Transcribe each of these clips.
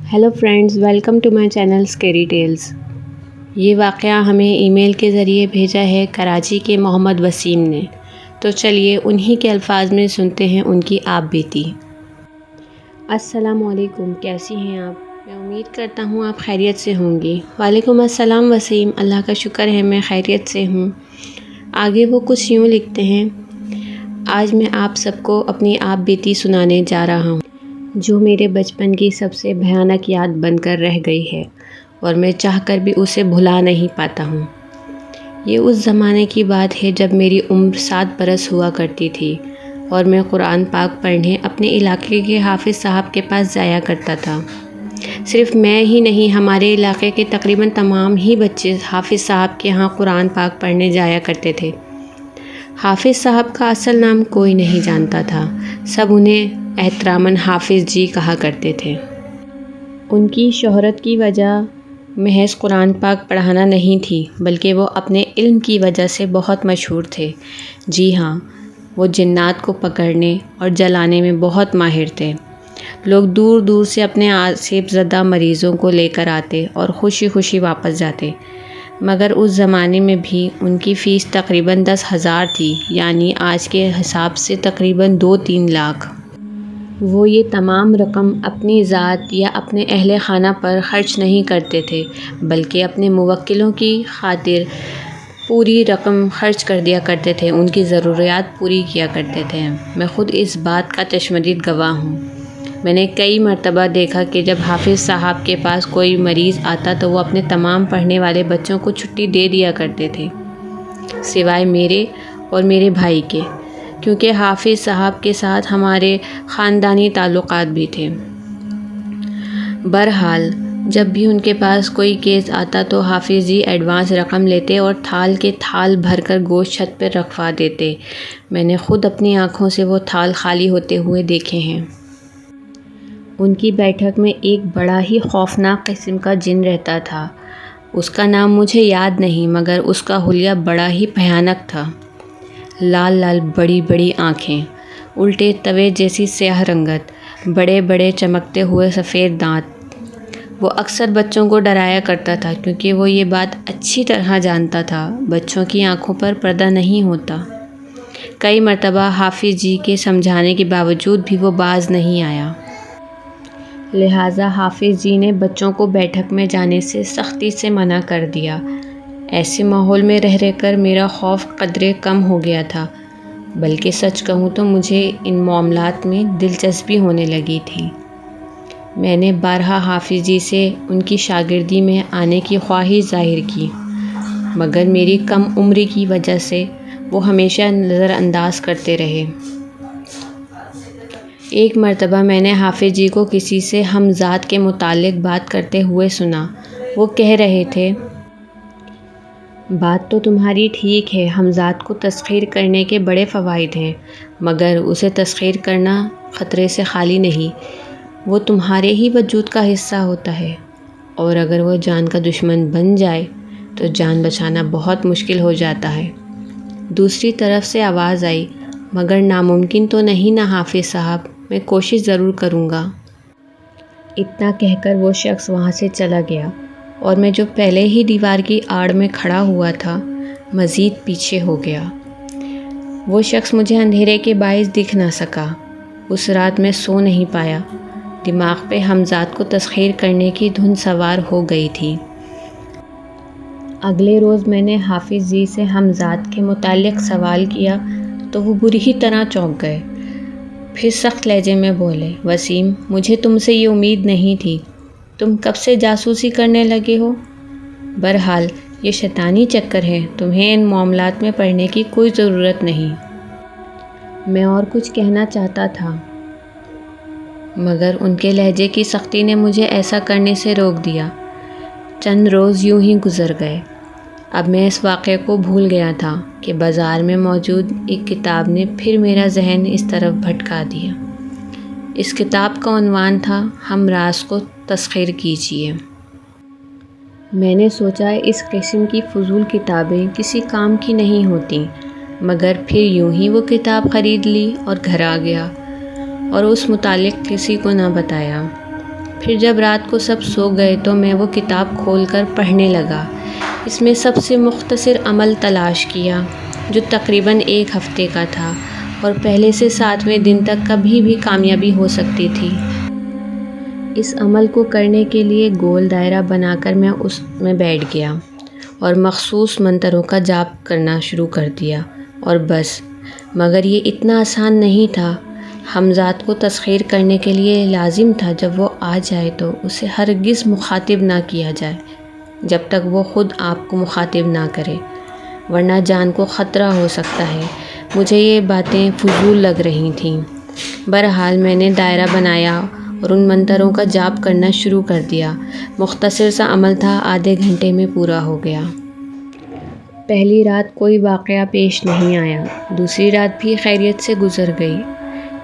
Hello friends, welcome to my channel scary tales. یہ واقعہ ہمیں ای میل کے ذریعے بھیجا ہے کراچی کے محمد وسیم نے، تو چلیے انہی کے الفاظ میں سنتے ہیں ان کی آپ بیتی۔ السلام علیکم، کیسی ہیں آپ؟ میں امید کرتا ہوں آپ خیریت سے ہوں گی۔ وعلیکم السلام وسیم، اللہ کا شکر ہے میں خیریت سے ہوں۔ آگے وہ کچھ یوں لکھتے ہیں: آج میں آپ سب کو اپنی آپ بیتی سنانے جا رہا ہوں جو میرے بچپن کی سب سے بھیانک یاد بن کر رہ گئی ہے اور میں چاہ کر بھی اسے بھلا نہیں پاتا ہوں۔ یہ اس زمانے کی بات ہے جب میری عمر 7 برس ہوا کرتی تھی اور میں قرآن پاک پڑھنے اپنے علاقے کے حافظ صاحب کے پاس جایا کرتا تھا۔ صرف میں ہی نہیں، ہمارے علاقے کے تقریباً تمام ہی بچے حافظ صاحب کے ہاں قرآن پاک پڑھنے جایا کرتے تھے۔ حافظ صاحب کا اصل نام کوئی نہیں جانتا تھا، سب انہیں احتراماً حافظ جی کہا کرتے تھے۔ ان کی شہرت کی وجہ محض قرآن پاک پڑھانا نہیں تھی، بلکہ وہ اپنے علم کی وجہ سے بہت مشہور تھے۔ جی ہاں، وہ جنات کو پکڑنے اور جلانے میں بہت ماہر تھے۔ لوگ دور دور سے اپنے آسیب زدہ مریضوں کو لے کر آتے اور خوشی خوشی واپس جاتے، مگر اس زمانے میں بھی ان کی فیس تقریباً 10,000 تھی، یعنی آج کے حساب سے تقریباً 2-3 لاکھ۔ وہ یہ تمام رقم اپنی ذات یا اپنے اہل خانہ پر خرچ نہیں کرتے تھے، بلکہ اپنے موکلوں کی خاطر پوری رقم خرچ کر دیا کرتے تھے، ان کی ضروریات پوری کیا کرتے تھے۔ میں خود اس بات کا چشمدید گواہ ہوں۔ میں نے کئی مرتبہ دیکھا کہ جب حافظ صاحب کے پاس کوئی مریض آتا تو وہ اپنے تمام پڑھنے والے بچوں کو چھٹی دے دیا کرتے تھے، سوائے میرے اور میرے بھائی کے، کیونکہ حافظ صاحب کے ساتھ ہمارے خاندانی تعلقات بھی تھے۔ بہرحال جب بھی ان کے پاس کوئی کیس آتا تو حافظ جی ایڈوانس رقم لیتے اور تھال کے تھال بھر کر گوشت چھت پر رکھوا دیتے۔ میں نے خود اپنی آنکھوں سے وہ تھال خالی ہوتے ہوئے دیکھے ہیں۔ ان کی بیٹھک میں ایک بڑا ہی خوفناک قسم کا جن رہتا تھا، اس کا نام مجھے یاد نہیں، مگر اس کا حلیہ بڑا ہی بھیانک تھا۔ لال لال بڑی بڑی آنکھیں، الٹے توے جیسی سیاہ رنگت، بڑے بڑے چمکتے ہوئے سفید دانت۔ وہ اکثر بچوں کو ڈرایا کرتا تھا، کیونکہ وہ یہ بات اچھی طرح جانتا تھا بچوں کی آنکھوں پر پردہ نہیں ہوتا۔ کئی مرتبہ حافظ جی کے سمجھانے کے باوجود بھی وہ باز نہیں آیا۔ لہٰذا حافظ جی نے بچوں کو بیٹھک میں جانے سے سختی سے منع کر دیا۔ ایسے ماحول میں رہ رہ کر میرا خوف قدرے کم ہو گیا تھا، بلکہ سچ کہوں تو مجھے ان معاملات میں دلچسپی ہونے لگی تھی۔ میں نے بارہا حافظ جی سے ان کی شاگردی میں آنے کی خواہش ظاہر کی، مگر میری کم عمری کی وجہ سے وہ ہمیشہ نظر انداز کرتے رہے۔ ایک مرتبہ میں نے حافظ جی کو کسی سے ہم ذات کے متعلق بات کرتے ہوئے سنا۔ وہ کہہ رہے تھے: بات تو تمہاری ٹھیک ہے، ہم ذات کو تسخیر کرنے کے بڑے فوائد ہیں، مگر اسے تسخیر کرنا خطرے سے خالی نہیں۔ وہ تمہارے ہی وجود کا حصہ ہوتا ہے، اور اگر وہ جان کا دشمن بن جائے تو جان بچانا بہت مشکل ہو جاتا ہے۔ دوسری طرف سے آواز آئی: مگر ناممکن تو نہیں نا حافظ صاحب، میں کوشش ضرور کروں گا۔ اتنا کہہ کر وہ شخص وہاں سے چلا گیا، اور میں جو پہلے ہی دیوار کی آڑ میں کھڑا ہوا تھا، مزید پیچھے ہو گیا۔ وہ شخص مجھے اندھیرے کے باعث دکھ نہ سکا۔ اس رات میں سو نہیں پایا، دماغ پہ ہمذات کو تسخیر کرنے کی دھن سوار ہو گئی تھی۔ اگلے روز میں نے حافظ جی سے ہمذات کے متعلق سوال کیا تو وہ بری طرح چونک گئے۔ پھر سخت لہجے میں بولے: وسیم، مجھے تم سے یہ امید نہیں تھی، تم کب سے جاسوسی کرنے لگے ہو؟ بہرحال یہ شیطانی چکر ہے، تمہیں ان معاملات میں پڑھنے کی کوئی ضرورت نہیں۔ میں اور کچھ کہنا چاہتا تھا، مگر ان کے لہجے کی سختی نے مجھے ایسا کرنے سے روک دیا۔ چند روز یوں ہی گزر گئے۔ اب میں اس واقعے کو بھول گیا تھا کہ بازار میں موجود ایک کتاب نے پھر میرا ذہن اس طرف بھٹکا دیا۔ اس کتاب کا عنوان تھا: ہم راز کو تسخیر کیجیے۔ میں نے سوچا اس قسم کی فضول کتابیں کسی کام کی نہیں ہوتیں، مگر پھر یوں ہی وہ کتاب خرید لی اور گھر آ گیا، اور اس متعلق کسی کو نہ بتایا۔ پھر جب رات کو سب سو گئے تو میں وہ کتاب کھول کر پڑھنے لگا۔ اس میں سب سے مختصر عمل تلاش کیا جو تقریباً 1 ہفتے کا تھا اور پہلے سے 7ویں دن تک کبھی بھی کامیابی ہو سکتی تھی۔ اس عمل کو کرنے کے لیے گول دائرہ بنا کر میں اس میں بیٹھ گیا اور مخصوص منتروں کا جاپ کرنا شروع کر دیا اور بس۔ مگر یہ اتنا آسان نہیں تھا۔ ہمزات کو تسخیر کرنے کے لیے لازم تھا جب وہ آ جائے تو اسے ہرگز مخاطب نہ کیا جائے جب تک وہ خود آپ کو مخاطب نہ کرے، ورنہ جان کو خطرہ ہو سکتا ہے۔ مجھے یہ باتیں فضول لگ رہی تھیں۔ بہرحال میں نے دائرہ بنایا اور ان منتروں کا جاپ کرنا شروع کر دیا۔ مختصر سا عمل تھا، آدھے گھنٹے میں پورا ہو گیا۔ پہلی رات کوئی واقعہ پیش نہیں آیا، دوسری رات بھی خیریت سے گزر گئی۔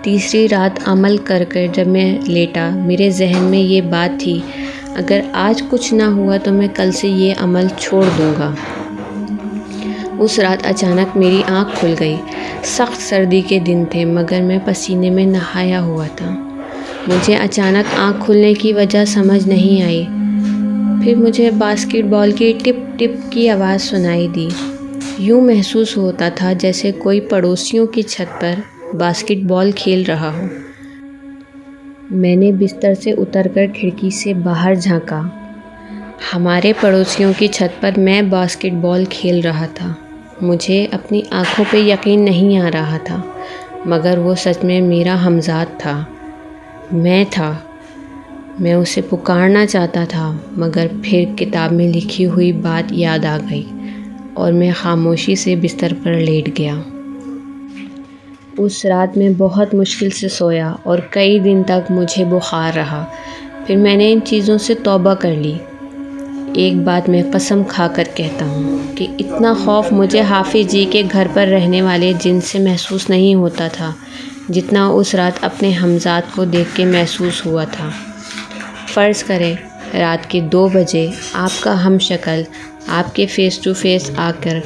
تیسری رات عمل کر جب میں لیٹا، میرے ذہن میں یہ بات تھی، اگر آج کچھ نہ ہوا تو میں کل سے یہ عمل چھوڑ دوں گا۔ اس رات اچانک میری آنکھ کھل گئی۔ سخت سردی کے دن تھے مگر میں پسینے میں نہایا ہوا تھا۔ مجھے اچانک آنکھ کھلنے کی وجہ سمجھ نہیں آئی۔ پھر مجھے باسکٹ بال کی ٹپ ٹپ کی آواز سنائی دی۔ یوں محسوس ہوتا تھا جیسے کوئی پڑوسیوں کی چھت پر باسکٹ بال کھیل رہا ہو۔ میں نے بستر سے اتر کر کھڑکی سے باہر جھانکا۔ ہمارے پڑوسیوں کی چھت پر میں باسکٹ بال کھیل رہا تھا۔ مجھے اپنی آنکھوں پہ یقین نہیں آ رہا تھا، مگر وہ سچ میں میرا ہمزاد تھا۔ میں اسے پکارنا چاہتا تھا، مگر پھر کتاب میں لکھی ہوئی بات یاد آ گئی اور میں خاموشی سے بستر پر لیٹ گیا۔ اس رات میں بہت مشکل سے سویا اور کئی دن تک مجھے بخار رہا۔ پھر میں نے ان چیزوں سے توبہ کر لی۔ ایک بات میں قسم کھا کر کہتا ہوں کہ اتنا خوف مجھے حافظ جی کے گھر پر رہنے والے جن سے محسوس نہیں ہوتا تھا جتنا اس رات اپنے ہمزاد کو دیکھ کے محسوس ہوا تھا۔ فرض کریں رات کے 2 بجے آپ کا ہم شکل آپ کے فیس ٹو فیس آ کر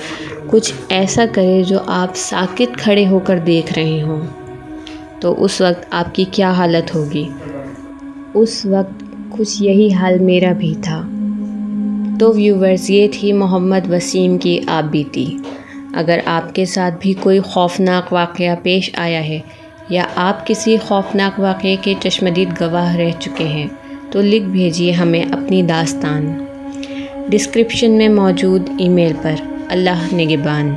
کچھ ایسا کرے جو آپ ساکت کھڑے ہو کر دیکھ رہے ہوں، تو اس وقت آپ کی کیا حالت ہوگی؟ اس وقت کچھ یہی حال میرا بھی تھا۔ تو ویورز، یہ تھی محمد وسیم کی آپ بیتی۔ اگر آپ کے ساتھ بھی کوئی خوفناک واقعہ پیش آیا ہے یا آپ کسی خوفناک واقعے کے چشمدید گواہ رہ چکے ہیں تو لکھ بھیجیے ہمیں اپنی داستان۔ ڈسکرپشن میں موجود ای میل پر۔ اللہ نگہبان۔